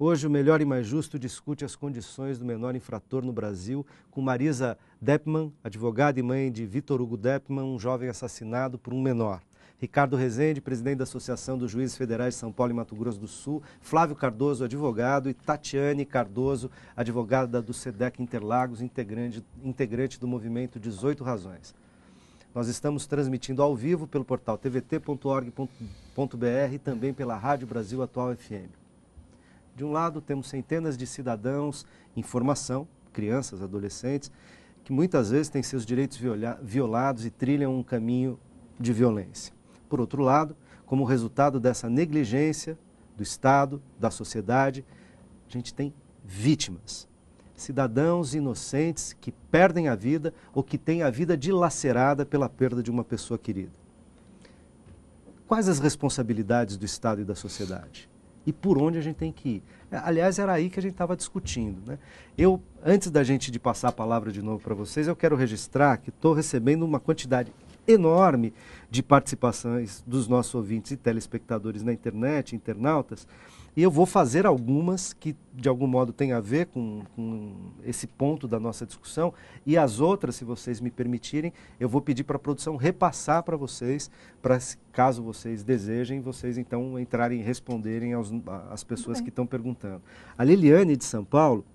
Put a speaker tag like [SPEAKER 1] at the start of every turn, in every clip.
[SPEAKER 1] Hoje, o Melhor e Mais Justo discute as condições do menor infrator no Brasil, com Marisa Deppmann, advogada e mãe de Vitor Hugo Deppmann, um jovem assassinado por um menor. Ricardo Rezende, presidente da Associação dos Juízes Federais de São Paulo e Mato Grosso do Sul, Flávio Cardoso, advogado, e Tatiane Cardoso, advogada do SEDEC Interlagos, integrante do movimento 18 Razões. Nós estamos transmitindo ao vivo pelo portal tvt.org.br e também pela Rádio Brasil Atual FM. De um lado, temos centenas de cidadãos em formação, crianças, adolescentes, que muitas vezes têm seus direitos violados e trilham um caminho de violência. Por outro lado, como resultado dessa negligência do Estado, da sociedade, a gente tem vítimas. Cidadãos inocentes que perdem a vida ou que têm a vida dilacerada pela perda de uma pessoa querida. Quais as responsabilidades do Estado e da sociedade? E por onde a gente tem que ir? Aliás, era aí que a gente estava discutindo, né? Antes da gente de passar a palavra de novo para vocês, eu quero registrar que estou recebendo uma quantidade enorme de participações dos nossos ouvintes e telespectadores na internet, internautas, e eu vou fazer algumas que de algum modo têm a ver com esse ponto da nossa discussão, e as outras, se vocês me permitirem, eu vou pedir para a produção repassar para vocês, caso vocês desejem, vocês então entrarem e responderem às pessoas que estão perguntando. A Liliane de São Paulo,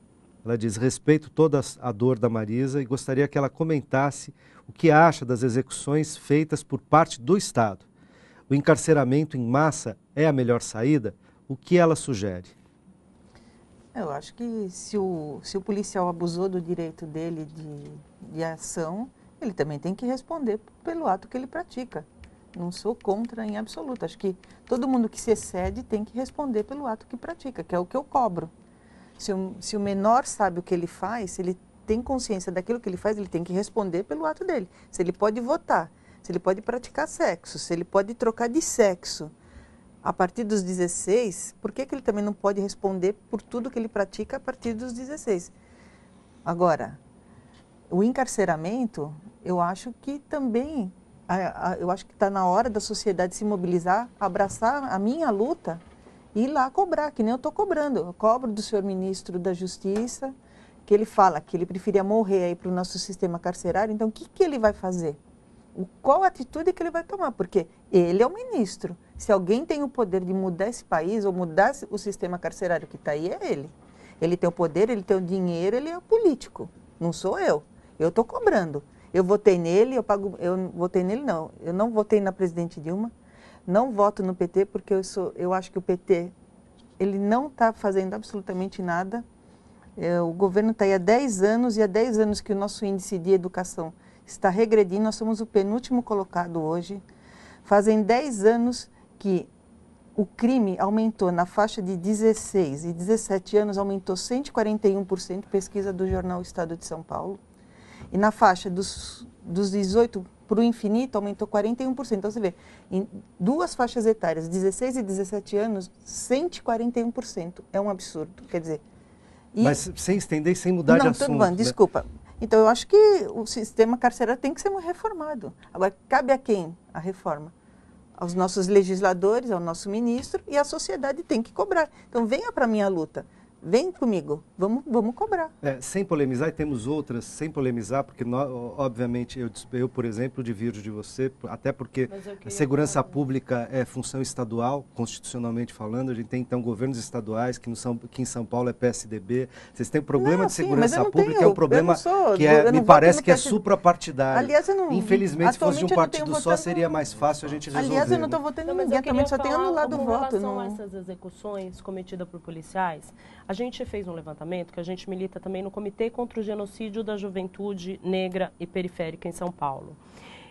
[SPEAKER 1] ela diz: respeito toda a dor da Marisa e gostaria que ela comentasse o que acha das execuções feitas por parte do Estado. O encarceramento em massa é a melhor saída? O que ela sugere?
[SPEAKER 2] Eu acho que se o policial abusou do direito dele de ação, ele também tem que responder pelo ato que ele pratica. Não sou contra em absoluto. Acho que todo mundo que se excede tem que responder pelo ato que pratica, que é o que eu cobro. Se o menor sabe o que ele faz, se ele tem consciência daquilo que ele faz, ele tem que responder pelo ato dele. Se ele pode votar, se ele pode praticar sexo, se ele pode trocar de sexo a partir dos 16, por que ele também não pode responder por tudo que ele pratica a partir dos 16? Agora, o encarceramento, eu acho que também, eu acho que está na hora da sociedade se mobilizar, abraçar a minha luta e ir lá cobrar, que nem eu estou cobrando. Eu cobro do senhor ministro da Justiça, que ele fala que ele preferia morrer aí para o nosso sistema carcerário. Então, o que ele vai fazer? Qual a atitude que ele vai tomar? Porque ele é o ministro. Se alguém tem o poder de mudar esse país ou mudar o sistema carcerário que está aí, é ele. Ele tem o poder, ele tem o dinheiro, ele é o político. Não sou eu. Eu estou cobrando. Eu votei nele, eu votei nele não. Eu não votei na presidente Dilma. Não voto no PT porque eu acho que o PT ele não está fazendo absolutamente nada. O governo está aí há 10 anos e há 10 anos que o nosso índice de educação está regredindo. Nós somos o penúltimo colocado hoje. Fazem 10 anos que o crime aumentou na faixa de 16 e 17 anos, aumentou 141%, pesquisa do jornal Estado de São Paulo. E na faixa dos 18 para o infinito, aumentou 41%. Então, você vê, em duas faixas etárias, 16 e 17 anos, 141%. É um absurdo, quer dizer...
[SPEAKER 1] Mas sem estender e sem mudar de assunto.
[SPEAKER 2] Não, tudo bem, desculpa. Então, eu acho que o sistema carcerário tem que ser reformado. Agora, cabe a quem a reforma? Aos nossos legisladores, ao nosso ministro, e a sociedade tem que cobrar. Então, venha para a minha luta. Vem comigo, vamos cobrar.
[SPEAKER 1] Sem polemizar, e temos outras sem polemizar, porque obviamente eu, por exemplo, divirjo de você, até porque a segurança pública é função estadual, constitucionalmente falando. A gente tem então governos estaduais, que em São Paulo é PSDB. Vocês têm problema de segurança pública, é um problema que me parece que é suprapartidário. Aliás, infelizmente, se fosse de um partido só, seria mais fácil a gente resolver.
[SPEAKER 2] Aliás, eu não estou votando em ninguém, também só tenho anulado o voto.
[SPEAKER 3] Com relação a essas execuções cometidas por policiais, a gente fez um levantamento que a gente milita também no Comitê contra o Genocídio da Juventude Negra e Periférica em São Paulo.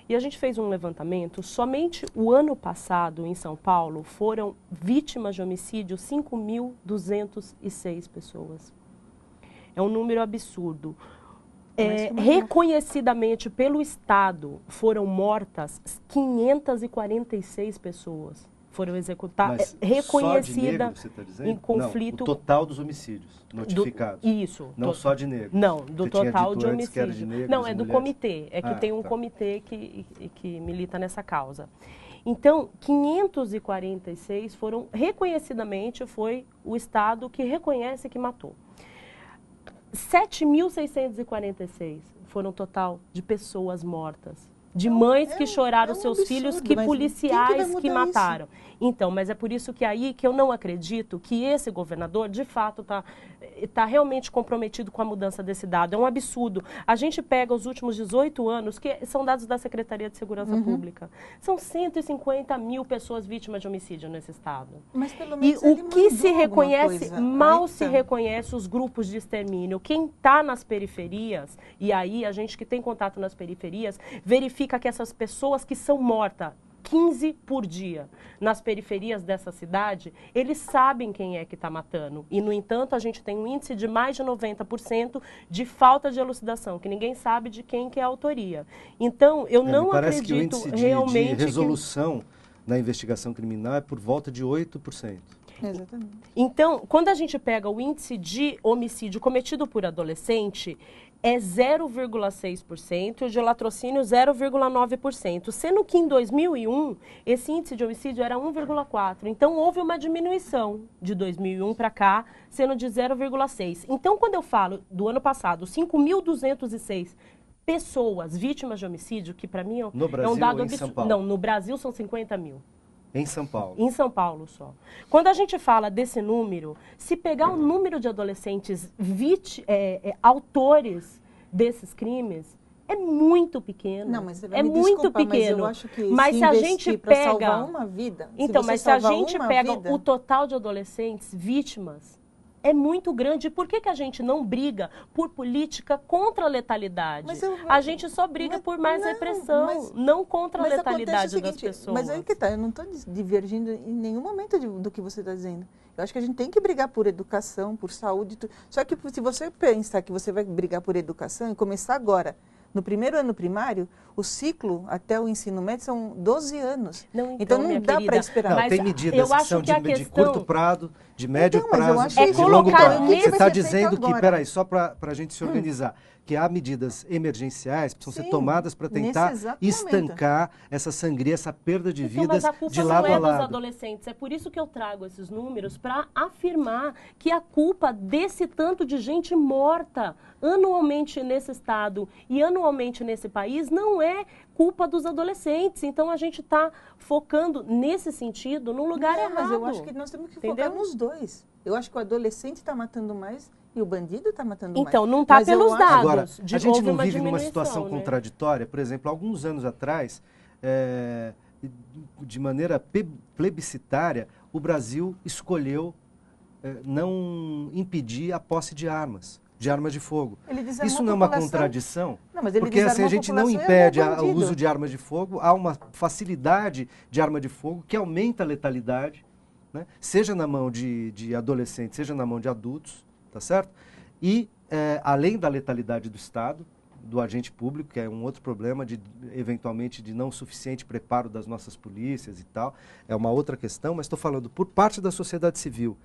[SPEAKER 3] E a gente fez um levantamento, somente o ano passado em São Paulo foram vítimas de homicídio 5.206 pessoas. É um número absurdo. Reconhecidamente pelo Estado foram mortas 546 pessoas. Foram executadas, reconhecida
[SPEAKER 1] negro, você tá dizendo?
[SPEAKER 3] em conflito...
[SPEAKER 1] Não, o total dos homicídios notificados.
[SPEAKER 3] Isso.
[SPEAKER 1] Não só de negro.
[SPEAKER 3] Não, do total de homicídios.
[SPEAKER 1] De negros,
[SPEAKER 3] não, é do
[SPEAKER 1] mulheres.
[SPEAKER 3] comitê. É que tem um comitê que milita nessa causa. Então, 546 foram, reconhecidamente, foi o Estado que reconhece que matou. 7.646 foram o total de pessoas mortas. De mães que choraram seus
[SPEAKER 2] absurdo,
[SPEAKER 3] filhos, que
[SPEAKER 2] mas
[SPEAKER 3] policiais
[SPEAKER 2] quem
[SPEAKER 3] que
[SPEAKER 2] vai mudar
[SPEAKER 3] mataram. Então, mas é por isso que aí que eu não acredito que esse governador, de fato, tá realmente comprometido com a mudança desse dado. É um absurdo. A gente pega os últimos 18 anos, que são dados da Secretaria de Segurança Pública. São 150 mil pessoas vítimas de homicídio nesse estado.
[SPEAKER 2] Mas pelo
[SPEAKER 3] E
[SPEAKER 2] menos
[SPEAKER 3] o que se
[SPEAKER 2] alguma
[SPEAKER 3] reconhece,
[SPEAKER 2] coisa.
[SPEAKER 3] mal
[SPEAKER 2] Aí
[SPEAKER 3] se
[SPEAKER 2] tá.
[SPEAKER 3] reconhece os grupos de extermínio. Quem está nas periferias, e aí a gente que tem contato nas periferias, verifica que essas pessoas que são mortas, 15 por dia, nas periferias dessa cidade, eles sabem quem é que está matando. E, no entanto, a gente tem um índice de mais de 90% de falta de elucidação, que ninguém sabe de quem que é a autoria. Então, eu não
[SPEAKER 1] parece
[SPEAKER 3] acredito
[SPEAKER 1] que o índice
[SPEAKER 3] realmente
[SPEAKER 1] de resolução na investigação criminal é por volta de 8%.
[SPEAKER 2] Exatamente.
[SPEAKER 3] Então, quando a gente pega o índice de homicídio cometido por adolescente, é 0,6% e o de latrocínio 0,9%, sendo que em 2001 esse índice de homicídio era 1,4%. Então, houve uma diminuição de 2001 para cá, sendo de 0,6%. Então, quando eu falo do ano passado, 5.206 pessoas vítimas de homicídio, que para mim é um
[SPEAKER 1] Brasil
[SPEAKER 3] dado
[SPEAKER 1] ou em São
[SPEAKER 3] absurdo.
[SPEAKER 1] Paulo?
[SPEAKER 3] Não, no Brasil são 50 mil.
[SPEAKER 1] Em São Paulo.
[SPEAKER 3] Em São Paulo só. Quando a gente fala desse número, se pegar o número de adolescentes autores desses crimes, é muito pequeno.
[SPEAKER 2] Não, mas
[SPEAKER 3] é
[SPEAKER 2] me
[SPEAKER 3] muito
[SPEAKER 2] desculpa,
[SPEAKER 3] pequeno.
[SPEAKER 2] Mas eu acho que
[SPEAKER 3] mas se a gente pega
[SPEAKER 2] salvar uma vida,
[SPEAKER 3] então, mas se a gente pega o total de adolescentes vítimas, é muito grande. Por que a gente não briga por política contra a letalidade? A gente só briga por mais repressão, não contra a letalidade das pessoas.
[SPEAKER 2] Mas aí que tá, eu não estou divergindo em nenhum momento do que você está dizendo. Eu acho que a gente tem que brigar por educação, por saúde. Só que se você pensar que você vai brigar por educação e começar agora, no primeiro ano primário, o ciclo até o ensino médio são 12 anos.
[SPEAKER 3] Não,
[SPEAKER 2] então não dá para esperar.
[SPEAKER 1] Não, tem medidas que são de curto prazo, de médio
[SPEAKER 2] então, mas
[SPEAKER 1] prazo,
[SPEAKER 2] eu
[SPEAKER 1] de longo prazo.
[SPEAKER 2] nesse...
[SPEAKER 1] Você está dizendo que, peraí, só para a gente se organizar, que há medidas emergenciais que precisam ser tomadas para tentar estancar essa sangria, essa perda de vidas de lado a lado.
[SPEAKER 3] Mas a culpa não é dos adolescentes. É por isso que eu trago esses números, para afirmar que a culpa desse tanto de gente morta anualmente nesse estado e anualmente nesse país não é culpa dos adolescentes. Então, a gente está focando nesse sentido no lugar errado.
[SPEAKER 2] Mas eu acho que nós temos que focar nos dois. Eu acho que o adolescente está matando mais e o bandido está matando mais.
[SPEAKER 3] Então, não está pelos dados.
[SPEAKER 1] Agora, a gente não vive numa situação contraditória. Por exemplo, alguns anos atrás, de maneira plebiscitária, o Brasil escolheu não impedir a posse de armas de fogo. Isso não é uma contradição?
[SPEAKER 2] Não, mas ele
[SPEAKER 1] porque assim a gente não impede o uso de armas de fogo, há uma facilidade de arma de fogo que aumenta a letalidade, né? Seja na mão de adolescentes, seja na mão de adultos, tá certo? E além da letalidade do Estado, do agente público, que é um outro problema, eventualmente de não suficiente preparo das nossas polícias e tal, é uma outra questão, mas estou falando por parte da sociedade civil.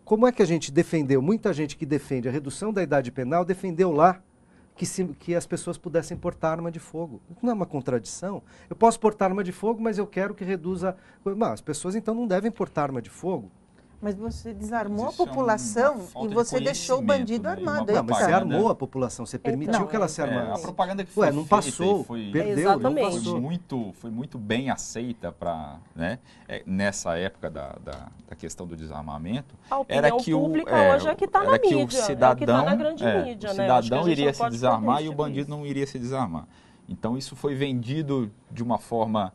[SPEAKER 1] Como é que a gente defendeu, muita gente que defende a redução da idade penal, defendeu lá que as pessoas pudessem portar arma de fogo. Não é uma contradição? Eu posso portar arma de fogo, mas eu quero que reduza... Não, as pessoas então não devem portar arma de fogo.
[SPEAKER 2] Mas você desarmou a população e você deixou o bandido armado.
[SPEAKER 1] Não, mas você armou a população, você permitiu que ela se armasse.
[SPEAKER 4] A propaganda que foi
[SPEAKER 1] não passou, perdeu, não passou.
[SPEAKER 4] Foi muito bem aceita nessa época da questão do desarmamento.
[SPEAKER 3] Era que pública hoje é que está na mídia,
[SPEAKER 4] o cidadão,
[SPEAKER 3] é que está na grande mídia.
[SPEAKER 4] O cidadão iria se desarmar e o bandido não iria se desarmar. Então isso foi vendido de uma forma...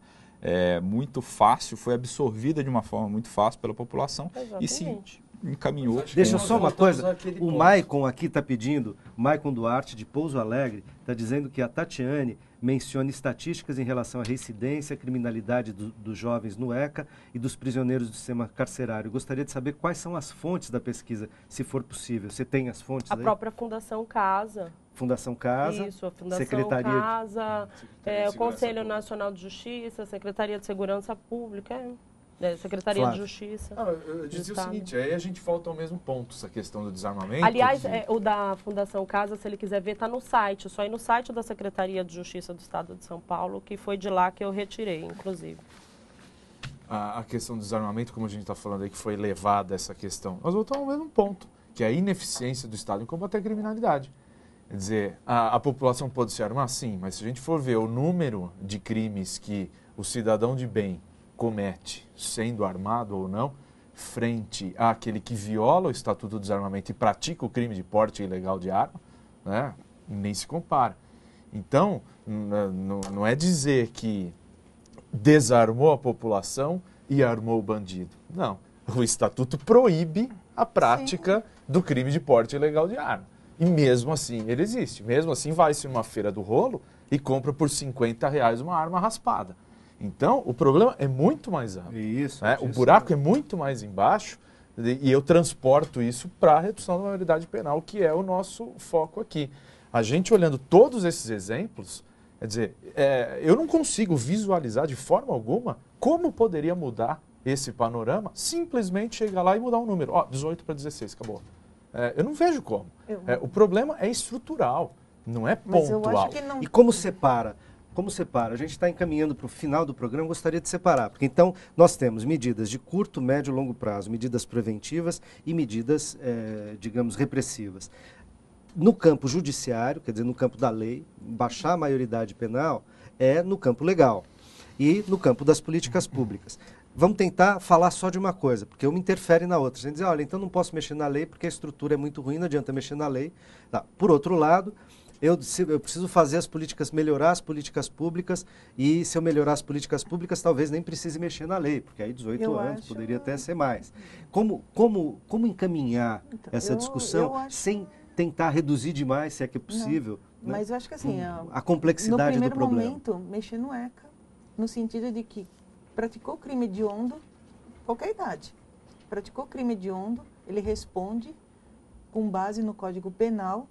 [SPEAKER 4] muito fácil, foi absorvida de uma forma muito fácil pela população.
[SPEAKER 3] Exatamente.
[SPEAKER 4] E se encaminhou.
[SPEAKER 1] Deixa só uma coisa, o Maicon aqui está pedindo, Maicon Duarte de Pouso Alegre, está dizendo que a Tatiane menciona estatísticas em relação à reincidência, criminalidade dos jovens no ECA e dos prisioneiros do sistema carcerário. Gostaria de saber quais são as fontes da pesquisa, se for possível. Você tem as fontes aí?
[SPEAKER 3] A própria Fundação Casa.
[SPEAKER 1] Fundação Casa,
[SPEAKER 3] isso, a Fundação
[SPEAKER 1] Secretaria
[SPEAKER 3] Casa, o Conselho Nacional de Justiça, Secretaria de Segurança Pública, Secretaria
[SPEAKER 1] Flávio.
[SPEAKER 3] de Justiça.
[SPEAKER 5] Eu dizia o seguinte, aí a gente volta ao mesmo ponto, essa questão do desarmamento.
[SPEAKER 3] Aliás, o da Fundação Casa, se ele quiser ver, está no site, só ir no site da Secretaria de Justiça do Estado de São Paulo, que foi de lá que eu retirei, inclusive.
[SPEAKER 5] a questão do desarmamento, como a gente está falando aí, que foi elevada essa questão, nós voltamos ao mesmo ponto, que é a ineficiência do Estado em combater a criminalidade. Quer dizer, a população pode se armar? Sim, mas se a gente for ver o número de crimes que o cidadão de bem comete, sendo armado ou não, frente àquele que viola o Estatuto do Desarmamento e pratica o crime de porte ilegal de arma, né, nem se compara. Então, não é dizer que desarmou a população e armou o bandido. Não. O Estatuto proíbe a prática do crime de porte ilegal de arma. E mesmo assim ele existe. Mesmo assim vai-se numa feira do rolo e compra por R$50 uma arma raspada. Então, o problema é muito mais amplo.
[SPEAKER 1] Isso,
[SPEAKER 5] né? O buraco é muito mais embaixo e eu transporto isso para a redução da maioridade penal, que é o nosso foco aqui. A gente olhando todos esses exemplos, quer dizer, eu não consigo visualizar de forma alguma como poderia mudar esse panorama, simplesmente chegar lá e mudar um número. 18 para 16, acabou. Eu não vejo como. O problema é estrutural, não é pontual.
[SPEAKER 2] Mas eu acho que não...
[SPEAKER 1] E como separa? Como separa? A gente está encaminhando para o final do programa, gostaria de separar. Porque então nós temos medidas de curto, médio e longo prazo, medidas preventivas e medidas, digamos, repressivas. No campo judiciário, quer dizer, no campo da lei, baixar a maioridade penal é no campo legal e no campo das políticas públicas. Vamos tentar falar só de uma coisa, porque uma interfere na outra. A gente diz, olha, então não posso mexer na lei porque a estrutura é muito ruim, não adianta mexer na lei. Tá. Por outro lado, eu preciso fazer as políticas, melhorar as políticas públicas, e se eu melhorar as políticas públicas, talvez nem precise mexer na lei, porque aí 18 anos poderia até ser mais. Como encaminhar essa discussão sem tentar reduzir demais, se é que é possível?
[SPEAKER 2] Não, mas eu acho que assim,
[SPEAKER 1] a complexidade do problema.
[SPEAKER 2] No primeiro momento, mexer no ECA, no sentido de que praticou crime hediondo, qualquer idade, praticou crime hediondo, ele responde com base no Código Penal,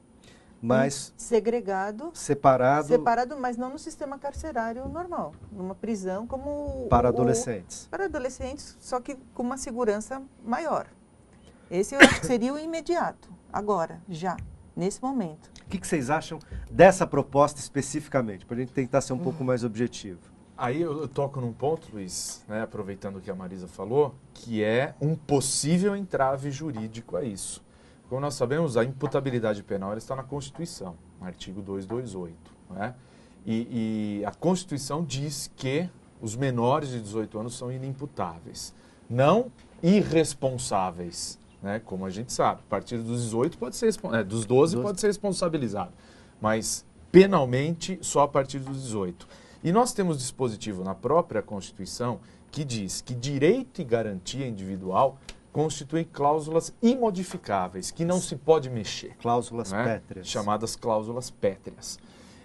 [SPEAKER 1] mas
[SPEAKER 2] segregado,
[SPEAKER 1] separado,
[SPEAKER 2] mas não no sistema carcerário normal, numa prisão como
[SPEAKER 1] para adolescentes.
[SPEAKER 2] Para adolescentes, só que com uma segurança maior. Esse eu acho que seria o imediato, agora, já, nesse momento.
[SPEAKER 1] O que vocês acham dessa proposta especificamente, para a gente tentar ser um pouco mais objetivo?
[SPEAKER 5] Aí eu toco num ponto, Luiz, né, aproveitando o que a Marisa falou, que é um possível entrave jurídico a isso. Como nós sabemos, a imputabilidade penal ela está na Constituição, no artigo 228. Né? E a Constituição diz que os menores de 18 anos são inimputáveis, não irresponsáveis, né? Como a gente sabe. A partir dos 18 pode ser, dos 12 pode ser responsabilizado, mas penalmente só a partir dos 18. E nós temos dispositivo na própria Constituição que diz que direito e garantia individual constituem cláusulas imodificáveis, que não se pode mexer.
[SPEAKER 1] Cláusulas pétreas.
[SPEAKER 5] Chamadas cláusulas pétreas.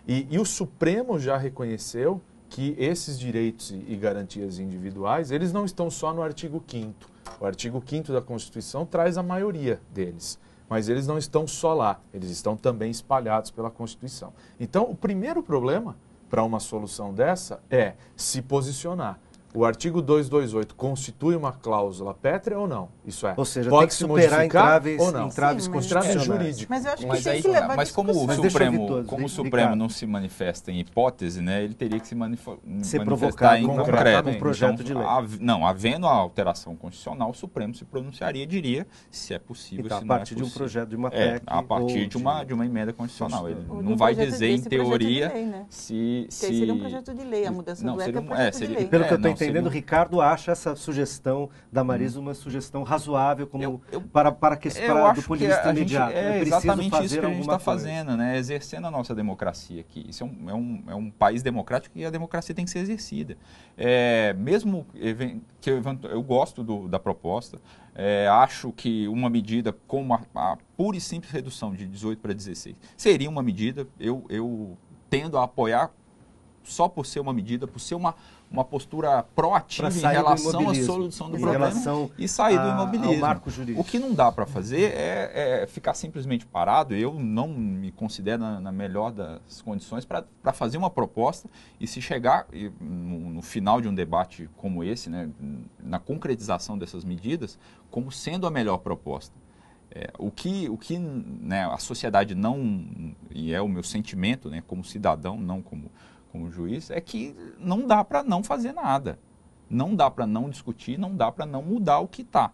[SPEAKER 5] E o Supremo já reconheceu que esses direitos e garantias individuais, eles não estão só no artigo 5º. O artigo 5º da Constituição traz a maioria deles, mas eles não estão só lá, eles estão também espalhados pela Constituição. Então, o primeiro problema para uma solução dessa é se posicionar. O artigo 228 constitui uma cláusula pétrea ou não? Isso é,
[SPEAKER 1] ou seja,
[SPEAKER 5] pode
[SPEAKER 1] tem que
[SPEAKER 5] se
[SPEAKER 1] superar
[SPEAKER 5] entraves
[SPEAKER 1] constitucionais.
[SPEAKER 5] Jurídicos.
[SPEAKER 2] Mas eu acho que tem que levar
[SPEAKER 4] mas como o Supremo não se manifesta em hipótese, né, ele teria que se manifestar em concreto.
[SPEAKER 1] Um projeto de lei.
[SPEAKER 4] Havendo a alteração constitucional, o Supremo se pronunciaria e diria se é possível,
[SPEAKER 1] então,
[SPEAKER 4] se
[SPEAKER 1] não é possível. A partir de um projeto, de uma PEC.
[SPEAKER 4] A partir de uma emenda constitucional. Ele não vai dizer, em teoria,
[SPEAKER 2] lei, né?
[SPEAKER 4] se...
[SPEAKER 2] seria um projeto de lei, a mudança do ECA é um projeto de lei.
[SPEAKER 1] Pelo que eu estou entendendo, o Ricardo acha essa sugestão da Marisa uma sugestão razoável como para do ponto de vista imediato.
[SPEAKER 4] É exatamente isso que a gente está fazendo, né? Exercendo a nossa democracia aqui. Isso é um país democrático e a democracia tem que ser exercida. Mesmo que eu gosto da proposta, acho que uma medida como a pura e simples redução de 18 para 16 seria uma medida, eu tendo a apoiar só por ser uma medida, por ser uma postura proativa em relação à solução do problema e sair do imobilismo.
[SPEAKER 1] Marco jurídico.
[SPEAKER 4] O que não dá para fazer é ficar simplesmente parado. Eu não me considero na melhor das condições para fazer uma proposta e se chegar no final de um debate como esse, né, na concretização dessas medidas, como sendo a melhor proposta. O que né, a sociedade não, e é o meu sentimento, né, como cidadão, não como juiz, é que não dá para não fazer nada. não dá para não discutir, não dá para não mudar o que está.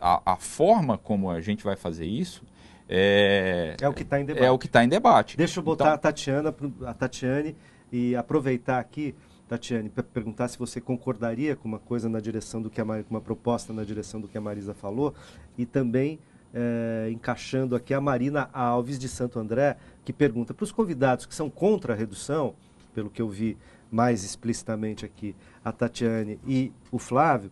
[SPEAKER 4] A forma como a gente vai fazer isso é
[SPEAKER 1] o que está em debate.
[SPEAKER 4] É o que está em debate.
[SPEAKER 1] Deixa eu botar a Tatiane e aproveitar aqui, Tatiane, para perguntar se você concordaria com uma coisa na direção do que uma proposta na direção do que a Marisa falou, e também encaixando aqui a Marina Alves de Santo André, que pergunta para os convidados que são contra a redução, pelo que eu vi mais explicitamente aqui, a Tatiane e o Flávio,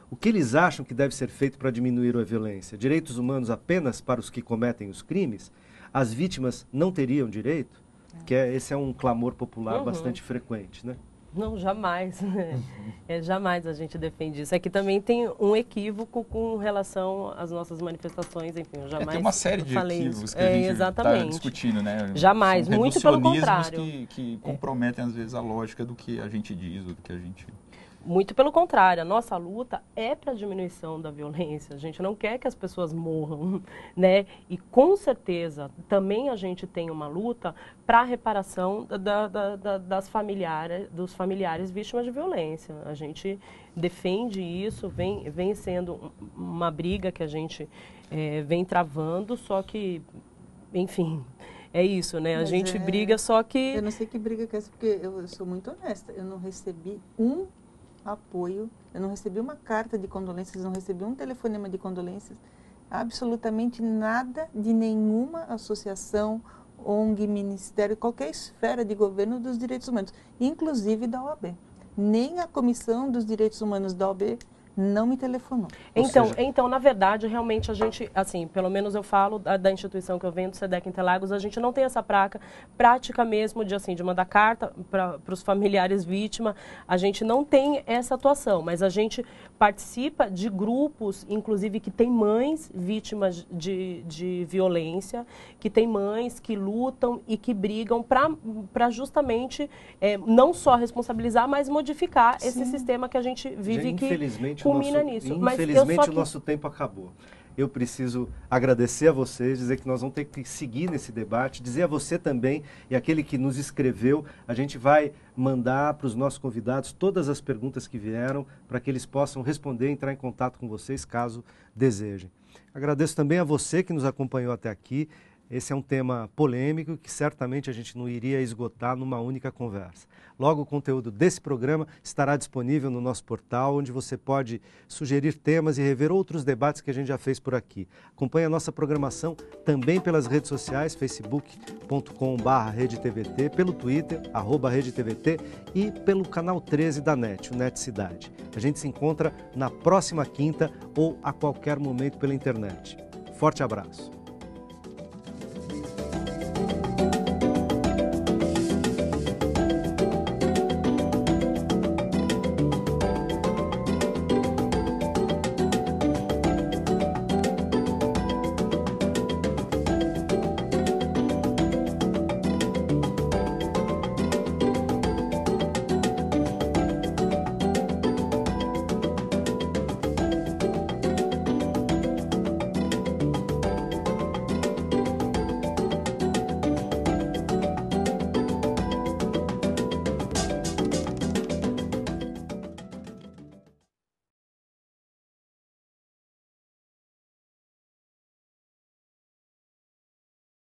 [SPEAKER 1] o que eles acham que deve ser feito para diminuir a violência? Direitos humanos apenas para os que cometem os crimes? As vítimas não teriam direito? Que esse é um clamor popular bastante frequente, né?
[SPEAKER 3] Não, jamais. Jamais a gente defende isso. Aqui também tem um equívoco com relação às nossas manifestações, enfim, eu jamais
[SPEAKER 4] tem uma série de equívocos
[SPEAKER 3] isso.
[SPEAKER 4] Que a gente está discutindo, né?
[SPEAKER 3] Jamais,
[SPEAKER 4] são
[SPEAKER 3] muito pelo contrário.
[SPEAKER 4] que comprometem, às vezes, a lógica do que a gente diz, ou do que a gente...
[SPEAKER 3] Muito pelo contrário, a nossa luta é para a diminuição da violência. A gente não quer que as pessoas morram, né? E com certeza também a gente tem uma luta para a reparação dos familiares vítimas de violência. A gente defende isso, vem sendo uma briga que a gente vem travando, só que, enfim, é isso, né? A gente briga, só que...
[SPEAKER 2] Eu não sei que briga que é essa, porque eu sou muito honesta. Eu não recebi apoio, eu não recebi uma carta de condolências, não recebi um telefonema de condolências, absolutamente nada de nenhuma associação, ONG, ministério, qualquer esfera de governo dos direitos humanos, inclusive da OAB. Nem a Comissão dos Direitos Humanos da OAB não me telefonou.
[SPEAKER 3] Então, na verdade, realmente a gente, assim, pelo menos eu falo da instituição que eu venho, do SEDEC Interlagos, a gente não tem essa prática mesmo de mandar carta para os familiares vítimas, a gente não tem essa atuação, mas a gente participa de grupos, inclusive, que tem mães vítimas de violência, que tem mães que lutam e que brigam para justamente não só responsabilizar, mas modificar esse sistema que a gente vive, que culmina nisso.
[SPEAKER 1] Infelizmente, o nosso tempo acabou. Eu preciso agradecer a vocês, dizer que nós vamos ter que seguir nesse debate, dizer a você também e aquele que nos escreveu, a gente vai mandar para os nossos convidados todas as perguntas que vieram para que eles possam responder e entrar em contato com vocês, caso desejem. Agradeço também a você que nos acompanhou até aqui. Esse é um tema polêmico que certamente a gente não iria esgotar numa única conversa. Logo, o conteúdo desse programa estará disponível no nosso portal, onde você pode sugerir temas e rever outros debates que a gente já fez por aqui. Acompanhe a nossa programação também pelas redes sociais, facebook.com/RedeTVT, pelo Twitter, @RedeTVT e pelo canal 13 da NET, o NET Cidade. A gente se encontra na próxima quinta ou a qualquer momento pela internet. Forte abraço.